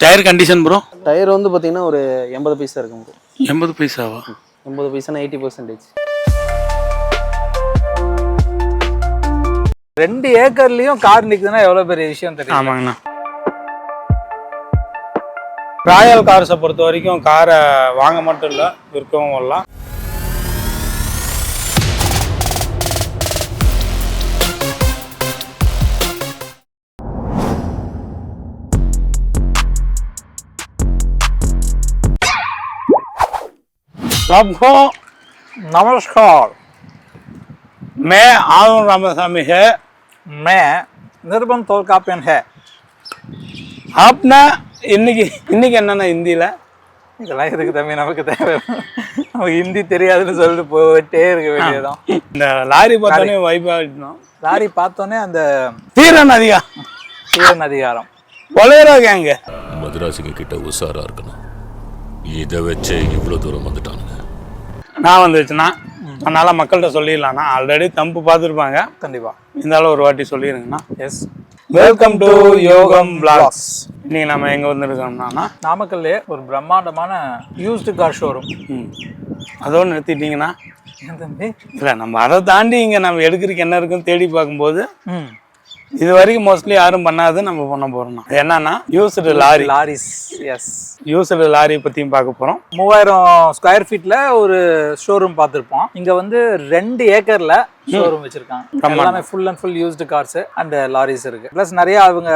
Tyre condition bro? Tyre வந்து பார்த்தீங்கன்னா ஒரு 80 பைசா இருக்கும் ப்ரோ. 80 பைசாவா? 80 பைசானா 80%. 2 ஏக்கர்லயும் கார் நிக்குதுன்னா எவ்வளவு பெரிய விஷயம் தெரியும். ஆமாங்கண்ணா. ராயல் கார்ஸை பொறுத்த வரைக்கும் காரை வாங்க மட்டும் இல்லை, விற்கவும் வரலாம். सबको नमस्कार, मैं आनंद रामस्वामी है, मैं निर्बन तोलकापियन है. आपने இன்னைக்கு என்னன்னா ஹிந்தியில இதெல்லாம் எதுக்கு தம்பி நமக்கு தேவை? நமக்கு ஹிந்தி தெரியாதுன்னு சொல்லிட்டு போயிட்டே இருக்க வேண்டியதுதான். இந்த லாரி பார்த்தோன்னே வைப் ஆகிட்டோம். லாரி பார்த்தோன்னே அந்த தீரன் அதிகாரம் கொலையரா கேங்க மதுராசிங்க கிட்ட உசாரா இருக்கணும். இதை வச்சே இவ்வளவு தூரம் வந்துட்டானுங்க. நான் வந்துச்சுன்னா அதனால மக்கள்கிட்ட சொல்லிடலாம்னா ஆல்ரெடி தம்பு பார்த்துருப்பாங்க. கண்டிப்பா இருந்தாலும் ஒரு வாட்டி சொல்லிடுங்கண்ணா. எஸ், வெல்கம் டு யோகம் பிளாக்ஸ். இன்னைக்கு நம்ம எங்க வந்துருக்கோம்னா நாமக்கல்லே ஒரு பிரம்மாண்டமான யூஸ்டு கார் ஷோரூம். அதோடு நிறுத்திட்டீங்கன்னா ஏன் தம்பி? இல்லை, நம்ம அதை தாண்டி இங்கே நம்ம எடுக்கிறதுக்கு என்ன இருக்குன்னு தேடி பார்க்கும்போது இது வரைக்கும் மோஸ்ட்லி யாரும் பண்ணாது நம்ம பண்ண போறோம். என்னன்னா used lorries. Yes, used lorry பத்தியும் பார்க்க போறோம். 3000 ஸ்கொயர் ஃபீட்ல ஒரு ஷோரூம் பார்த்துருப்போம். இங்க வந்து 2 ஏக்கர்ல ஷோரூம் வச்சிருக்காங்க. எல்லாமே full and full used cars and loris இருக்கு. பிளஸ் நிறைய அவங்க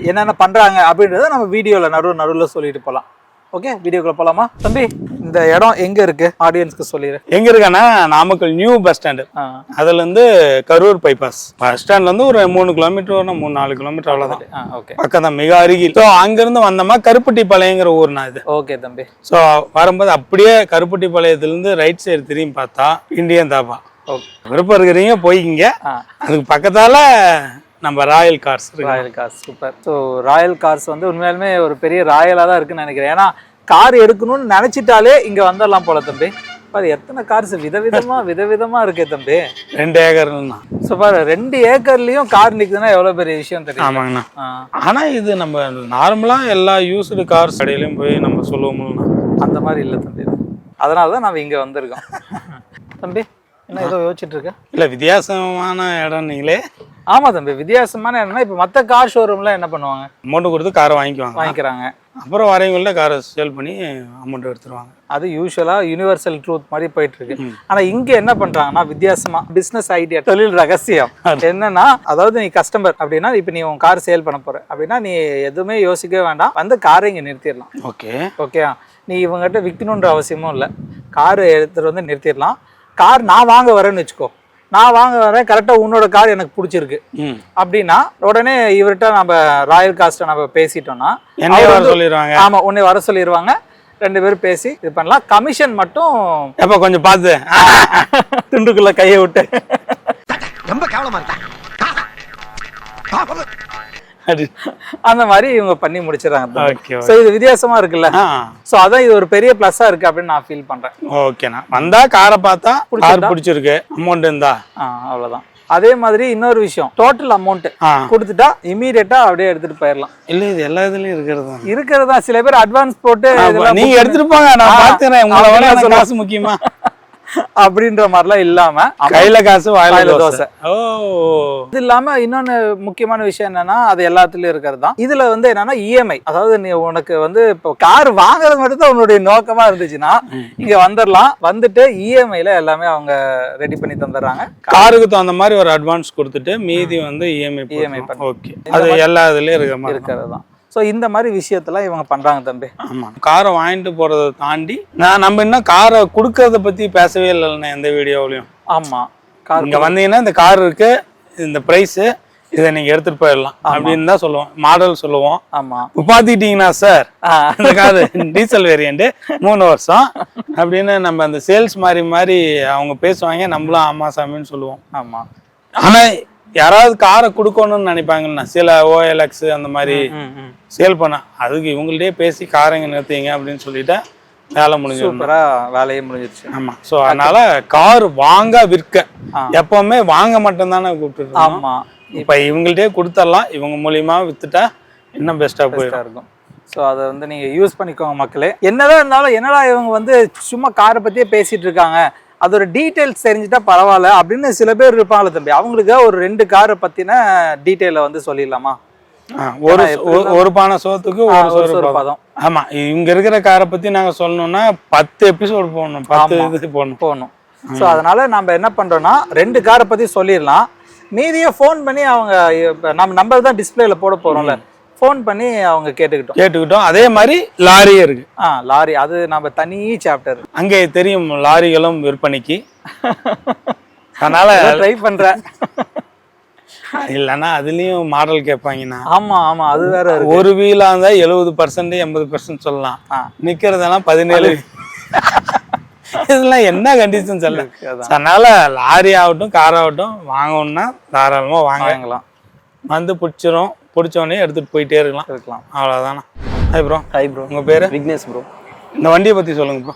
என்னென்ன பண்றாங்க அப்படின்றத நம்ம வீடியோல நடுவில் சொல்லிட்டு போலாம். ஓகே, வீடியோக்குள்ள போலாமா தம்பி? இந்த இடம் எங்க இருக்கு ஆடியன்ஸ்க்கு சொல்லிடு. எங்க இருக்கானா, நாமக்கல் நியூ பஸ் ஸ்டாண்டு. அதுல இருந்து கரூர் பைபாஸ் பஸ் ஸ்டாண்ட்ல இருந்து ஒரு 3 கிலோமீட்டர் வரும், 3-4 கிலோமீட்டர் அவ்வளவுதான். ஓகே, பக்கம் தான், மிக அருகில். ஸோ அங்கிருந்து வந்தோமா கருப்பட்டிப்பாளையங்கிற ஊர்னா இது. ஓகே தம்பி. ஸோ வரும்போது அப்படியே கருப்பட்டிப்பாளையத்துல இருந்து ரைட் சைடு திரும்பி பார்த்தா இந்தியன் தாபா. விருப்பம் இருக்கிறீங்க போய்க்கிங்க. அதுக்கு பக்கத்தால நம்ம Royal cars. Super. So Royal cars வந்து உண்மையாலுமே ஒரு பெரிய ராயலாக தான் இருக்குன்னு நினைக்கிறேன். ஏன்னா கார் எடுக்கணும்னு நினைச்சிட்டாலே இங்க வந்துடலாம் போல தம்பி. பாரு எத்தனை கார்ஸ் விதவிதமா இருக்கு தம்பி. 2 ஏக்கர்னா சூப்பர். 2 ஏக்கர்லயும் கார் நிக்குதுன்னா எவ்வளவு பெரிய விஷயம் தெரியும். ஆமாங்கண்ணா. ஆனா இது நம்ம நார்மலா எல்லா யூஸ்டு கார்ஸ் கடையிலயும் போய் நம்ம சொல்லுவோம்னா அந்த மாதிரி இல்லை தம்பி. அதனாலதான் நம்ம இங்க வந்திருக்கோம். தம்பி என்ன ஏதோ யோசிச்சுட்டு இருக்க? இல்ல, வித்தியாசமான இடம் நீங்களே. ஆமா தம்பி, வித்தியாசமான இடம்னா இப்ப மத்த கார் ஷோரூம்ல என்ன பண்ணுவாங்க? அமௌண்ட் கொடுத்து காரை வாங்கிக்கிறாங்க. அப்புறம் வரவங்கள்ட்ட காரை சேல் பண்ணி அமௌண்ட் எடுத்துருவாங்க. அது யூஸ்வலா யூனிவர்சல் ட்ரூத் மாதிரி போயிட்டு இருக்கு. ஆனா இங்க என்ன பண்றாங்கன்னா வித்தியாசமா பிசினஸ் ஐடியா, தொழில் ரகசியம் என்னன்னா, அதாவது நீ கஸ்டமர் அப்படின்னா, இப்ப நீ உன் கார் சேல் பண்ண போற அப்படின்னா நீ எதுவுமே யோசிக்கவே வேண்டாம், வந்து காரை இங்க நிறுத்திடலாம். ஓகே, நீ இவங்ககிட்ட விற்கணுன்ற அவசியமும் இல்லை. கார் எடுத்துட்டு வந்து நிறுத்திடலாம். கார் நான் வாங்க வரேன்னு வச்சுக்கோ, நான் வாங்க வரேன், கரெக்டா உன்னோட கார் எனக்கு பிடிச்சிருக்கு அப்படின்னா உடனே இவர்கிட்ட நம்ம ராயல் காஸ்ட்டை நம்ம பேசிட்டோம்னா சொல்லிடுவாங்க. ஆமா, உன்னை வர சொல்லிடுவாங்க. 2 பேரும் பேசி இது பண்ணலாம். கமிஷன் மட்டும் எப்ப கொஞ்சம் பார்த்து துண்டுக்குள்ள கையை விட்டு ரொம்ப கேவலமா இருக்கா அந்த மாதிரி இவங்க பண்ணி முடிச்சிடறாங்க. சோ இது வித்தியாசமா இருக்குல்ல. சோ அதான் இது ஒரு பெரிய பிளஸ்ஸா இருக்கு அப்படின்னு நான் ஃபீல் பண்றேன். ஓகேண்ணா. வந்தா காரை பார்த்தா கார் பிடிச்சிருக்கு, அமௌண்ட் இருந்தா அவ்வளவுதான். அதே மாதிரி இன்னொரு விஷயம், டோட்டல் அமௌண்ட் கொடுத்துட்டா இமீடியட்டா அப்படியே எடுத்துட்டு போயிடலாம். இல்ல, இது எல்லா இதுலயும் இருக்கிறதா. சில பேர் அட்வான்ஸ் போட்டு நீங்க எடுத்துட்டு போங்க, நான் பாத்துக்கிறேன், உங்களை காசு முக்கியமா அப்படின்ற மாதிரிலாம் இல்லாம கையில காசு வாயில தோசை. இது இல்லாம இன்னொன்னு முக்கியமான விஷயம் என்னன்னா, அது எல்லாத்துலயும் இருக்கிறது தான். இதுல வந்து என்னன்னா இஎம்ஐ, அதாவது நீ உனக்கு வந்து இப்போ கார் வாங்குறது மட்டும் தான் உன்னுடைய நோக்கமா இருந்துச்சுன்னா இங்க வந்துடலாம். வந்துட்டு இஎம்ஐல எல்லாமே அவங்க ரெடி பண்ணி தந்துடுறாங்க. காருக்கு தகுந்த மாதிரி ஒரு அட்வான்ஸ் கொடுத்துட்டு மீதி வந்து இஎம்ஐ. ஓகே, அது எல்லா இதுலயும் இருக்கிறது தான். ஸோ இந்த மாதிரி விஷயத்தெல்லாம் இவங்க பண்றாங்க தம்பி. ஆமாம், காரை வாங்கிட்டு போறதை தாண்டி நம்ம இன்னும் காரை கொடுக்கறத பத்தி பேசவே இல்லைண்ணே எந்த வீடியோவிலையும். ஆமா, கார் இங்க வந்தீங்கன்னா இந்த கார் இருக்கு, இந்த பிரைஸ், இதை நீங்க எடுத்துட்டு போயிடலாம் அப்படின்னு தான் சொல்லுவோம், மாடல் சொல்லுவோம். ஆமா, பாத்துக்கிட்டீங்கன்னா சார் இந்த கார் டீசல் வேரியன்ட் 3 வருஷம் அப்படின்னு நம்ம அந்த சேல்ஸ் மாதிரி அவங்க பேசுவாங்க, நம்மளும் ஆமா சாமின்னு சொல்லுவோம். ஆமா, ஆனா யாராவது காரை கொடுக்கணும்னு நினைப்பாங்கன்னா சில OLX அந்த மாதிரி சேல் பண்ண, அதுக்கு இவங்கள்டே பேசி காரைங்க நிறுத்திங்க அப்படின்னு சொல்லிட்டா வேலை முடிஞ்சு, சூப்பரா வேலையே முடிஞ்சிருச்சு. ஆமா, ஸோ அதனால கார் வாங்க விற்க எப்பவுமே வாங்க மட்டும் தானே கூப்பிட்டு. ஆமா, இப்ப இவங்கள்டே கொடுத்துடலாம், இவங்க மூலியமா வித்துட்டா இன்னும் பெஸ்டா போயிடும். ஸோ அதை வந்து நீங்கள் யூஸ் பண்ணிக்கோங்க மக்களே. என்னதான் இருந்தாலும் என்னடா இவங்க வந்து சும்மா காரை பற்றியே பேசிகிட்டு இருக்காங்க, அதோட டீட்டெயில்ஸ் தெரிஞ்சுட்டா பரவாயில்ல அப்படின்னு சில பேர் இருப்பாங்களே தம்பி, அவங்களுக்கு ஒரு 2 காரை பற்றின டீட்டெயிலை வந்து சொல்லிடலாமா? ஒரு பானை சோத்துக்கு ஒரு சோறு பதம். ஆமா, இங்க இருக்கிற காரை பத்தி நாங்க சொல்லணும்னா 10 எபிசோடு போடணும், 10 இது போடணும். ஸோ அதனால நம்ம என்ன பண்றோம்னா 2 காரை பத்தி சொல்லிடலாம், மீதியை ஃபோன் பண்ணி அவங்க நம்ம நம்பர் தான் டிஸ்பிளேல போட போறோம்ல, ஃபோன் பண்ணி அவங்க கேட்டுக்கிட்டோம். அதே மாதிரி லாரியே இருக்கு. லாரி அது நம்ம தனி சாப்டர், அங்கே தெரியும் லாரிகளும் விற்பனைக்கு. அதனால ட்ரை பண்றேன். இல்லைன்னா அதுலயும் மாடல் கேட்பாங்கண்ணா. ஆமா அது வேற. ஒரு வீலா இருந்தா 70% 80% சொல்லலாம், நிக்கிறதெல்லாம் 17. இதெல்லாம் என்ன கண்டிஷன் சொல்ல. அதனால லாரி ஆகட்டும் கார் ஆகட்டும் வாங்கணும்னா தாராளமா வாங்கலாம், வந்து பிடிச்சோடனே எடுத்துட்டு போயிட்டே இருக்கலாம். அவ்வளவுதானா. Hi bro. Hi bro. உங்க பேரு? விக்னேஷ் ப்ரோ. இந்த வண்டியை பத்தி சொல்லுங்க ப்ரோ.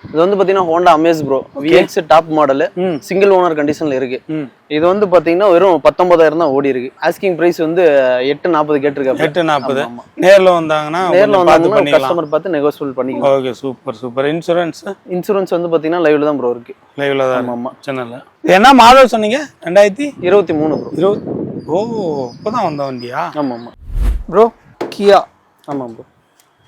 இது வந்து பாத்தீங்கன்னா Honda Amaze bro, VX top model, single owner கண்டிஷன்ல இருக்கு. இது வந்து பாத்தீங்கன்னா வெறும் 19,000 தான் ஓடி இருக்கு. ஆஸ்கிங் பிரைஸ் வந்து 840 கேட்டிருக்காங்க. 840. நேர்ல வந்தாங்கன்னா கஸ்டமர் பார்த்து நெகோஷியபிள் பண்ணிக்கலாம். Okay, super. இன்சூரன்ஸ் வந்து பாத்தீங்கன்னா லைவ்ல தான் ப்ரோ இருக்கு. லைவ்ல தான். ஆமா, சேனல்ல. என்ன மாடல் சொன்னீங்க? 2023 ப்ரோ. ஓ, இப்பதான் வந்த வண்டியா? ஆமா ப்ரோ. கியா. ஆமா ப்ரோ.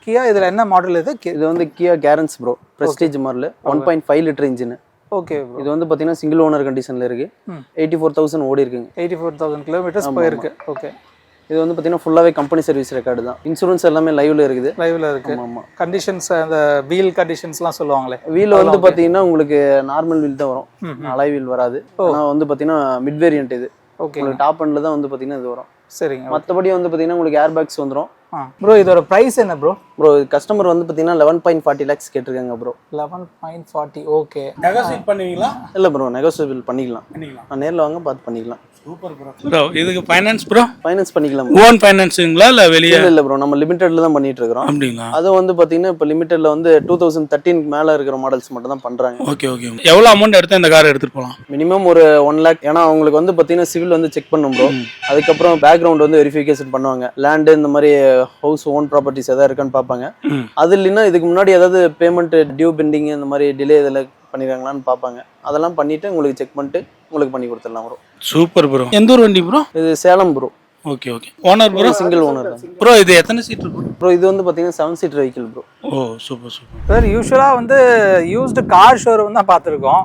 கியா இதுல என்ன மாடல் இது? இது வந்து Kia Carens bro, prestige model, 1.5 litre engine. Okay bro. இது வந்து பாத்தீங்கன்னா சிங்கிள் ஓனர் கண்டிஷன்ல இருக்கு. 84,000 ஓடி இருக்குங்க. 84,000 கிலோமீட்டர்ஸ் போயிருக்கு. ஓகே. இது வந்து பாத்தீங்கன்னா ஃபுல்லாவே கம்பெனி சர்வீஸ் ரெக்கார்டு தான். இன்சூரன்ஸ் எல்லாமே லைவ்ல இருக்குது. ஆமா. கண்டிஷன்ஸ் அந்த வீல் கண்டிஷன்ஸ்லாம் சொல்லுவாங்களே, வீல் வந்து பாத்தீங்கன்னா உங்களுக்கு நார்மல் வீல் தான் வரும், அலாய் வீல் வராது. ஆனா வந்து பாத்தீங்கன்னா மிட் வேரியன்ட் இது. ஓகே. உங்களுக்கு டாப் எண்ட்ல தான் வந்து பாத்தீங்கன்னா இது வரும். சரிங்க. மத்தபடி வந்து பாத்தீங்கன்னா உங்களுக்கு ஏர் பேக்ஸ் வந்துரும். ப்ரோ இதோட பிரைஸ் என்ன ப்ரோ? ப்ரோ கஸ்டமர் வந்து பாத்தீங்கன்னா 11.40 lakhs கேட்டிருக்காங்க ப்ரோ. 11.40. ஓகே. நெகோஷியேட் பண்ணுவீங்களா? இல்ல ப்ரோ, நெகோஷியபிள் பண்ணிக்கலாம். நான் நேர்ல வாங்க பார்த்து பண்ணிக்கலாம். Super bro. இதுக்கு ஃபைனான்ஸ் ப்ரோ? ஃபைனான்ஸ் பண்ணிக்கலாம். ஓன் ஃபைனான்ஸிங்களா இல்ல வெளிய? இல்ல ப்ரோ, நம்ம லிமிட்டட்ல தான் பண்ணிட்டு இருக்கோம். அப்படிங்களா? அது வந்து பாத்தீங்கன்னா இப்ப லிமிட்டட்ல வந்து 2013 மேல இருக்கிற மாடல்ஸ் மட்டும் தான் பண்றாங்க. ஓகே. எவ்வளவு அமௌண்ட் எடுத்து இந்த கார் எடுத்துட்டு போலாம்? மினிமம் ஒரு 1 lakh. ஏன்னா அவங்களுக்கு வந்து பாத்தீங்கன்னா சிவில் வந்து செக் பண்ணும் ப்ரோ. அதுக்கப்புறம் பேக்ரவுண்ட் வந்து வெரிஃபிகேஷன் பண்ணுவாங்க. லேண்ட் இந்த மாதிரி ஹவுஸ் ஓன் ப்ராப்பர்ட்டிஸ் ஏதாவது இருக்கான்னு பார்ப்பாங்க. அது இல்லைன்னா இதுக்கு முன்னாடி ஏதாவது பேமெண்ட் டியூ பெண்டிங் இந்த மாதிரி டிலே இதில் பண்ணிருக்காங்களான்னு பார்ப்பாங்க. அதெல்லாம் பண்ணிட்டு உங்களுக்கு செக் பண்ணிட்டு உங்களுக்கு பண்ணி கொடுத்துடலாம் ப்ரோ. Super bro. எந்த ஒரு வண்டி ப்ரோ? இது Salem bro. Okay. Owner bro? Single owner தான் ப்ரோ. இது எத்தனை சீட் ப்ரோ? இது வந்து பாத்தீங்கன்னா 7 seater வெஹிக்கிள் ப்ரோ. ஓ, சூப்பர். சார் யூசுவலா வந்து யூஸ்டு கார் ஷோரூம் தான் பார்த்துருக்கோம்.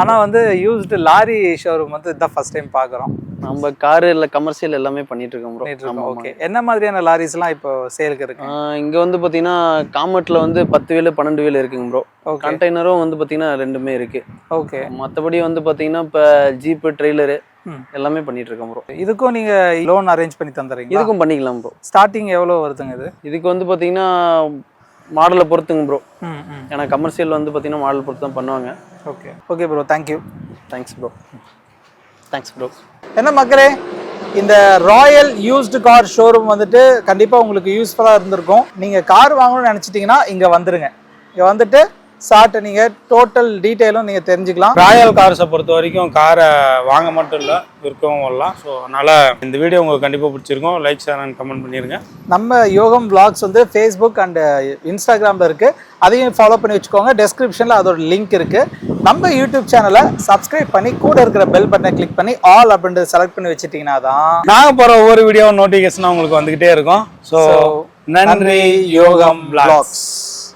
ஆனா வந்து யூஸ்டு லாரி ஷோரூம் வந்து இதான் ஃபர்ஸ்ட் டைம் பார்க்குறோம். நம்ம கார் இல்ல கமர்ஷியல் எல்லாமே பண்ணிட்டு இருக்கோம் ப்ரோ. ஓகே. என்ன மாதிரியான லாரிஸ்லாம் இப்போ சேலுக்கு இருக்கு? இங்க வந்து பாத்தீங்கன்னா காமெட்ல வந்து 10 வீல் 12 வீல் இருக்குங்க ப்ரோ. கண்டெய்னரும் வந்து பாத்தீங்கன்னா ரெண்டுமே இருக்கு. ஓகே. மற்றபடி வந்து பாத்தீங்கன்னா இப்போ ஜீப் ட்ரெய்லரு எல்லாமே பண்ணிட்டு இருக்கோம் ப்ரோ. இதுக்கும் நீங்க லோன் அரேஞ்ச் பண்ணி தந்துறீங்க? இதுக்கும் பண்ணிக்கலாம் ப்ரோ. ஸ்டார்டிங் எவ்வளவு வருதுங்க இது? இதுக்கு வந்து பாத்தீங்கன்னா மாடலை பொறுத்துங்க ப்ரோ. ஏன்னா கமர்ஷியல் வந்து பாத்தீங்கன்னா மாடல் பொறுத்து தான் பண்ணுவாங்க. Okay bro. Thank you. Thanks bro. என்ன மக்களே, இந்த ராயல் யூஸ்டு கார் ஷோரூம் வந்துட்டு கண்டிப்பாக உங்களுக்கு யூஸ்ஃபுல்லாக இருந்திருக்கும். நீங்கள் கார் வாங்கணும்னு நினச்சிட்டிங்கன்னா இங்கே வந்துடுங்க. இங்கே வந்துட்டு நீங்கள் டோட்டல் டீட்டெயிலும் நீங்கள் தெரிஞ்சுக்கலாம். ராயல் கார்ஸை பொறுத்த வரைக்கும் காரை வாங்க மட்டும் இல்லை, விற்கவும் வரலாம். ஸோ அதனால் இந்த வீடியோ உங்களுக்கு கண்டிப்பாக பிடிச்சிருக்கும். லைக், ஷேர் அண்ட் கமெண்ட் பண்ணிடுங்க. நம்ம யோகம் vlogs வந்து ஃபேஸ்புக் அண்ட் இன்ஸ்டாகிராமில் இருக்குது. அதையும் ஃபாலோ பண்ணி வச்சுக்கோங்க. டெஸ்கிரிப்ஷனில் அதோட லிங்க் இருக்குது. நம்ம யூடியூப் சேனலை சப்ஸ்கிரைப் பண்ணி கூட இருக்கிற பெல் பட்டனை கிளிக் பண்ணி ஆல் அப்படின்றது செலக்ட் பண்ணி வச்சுட்டிங்கன்னா தான் நாங்கள் போகிற ஒவ்வொரு வீடியோ நோட்டிஃபிகேஷனாக உங்களுக்கு வந்துக்கிட்டே இருக்கும். ஸோ நன்றி யோகம் vlogs.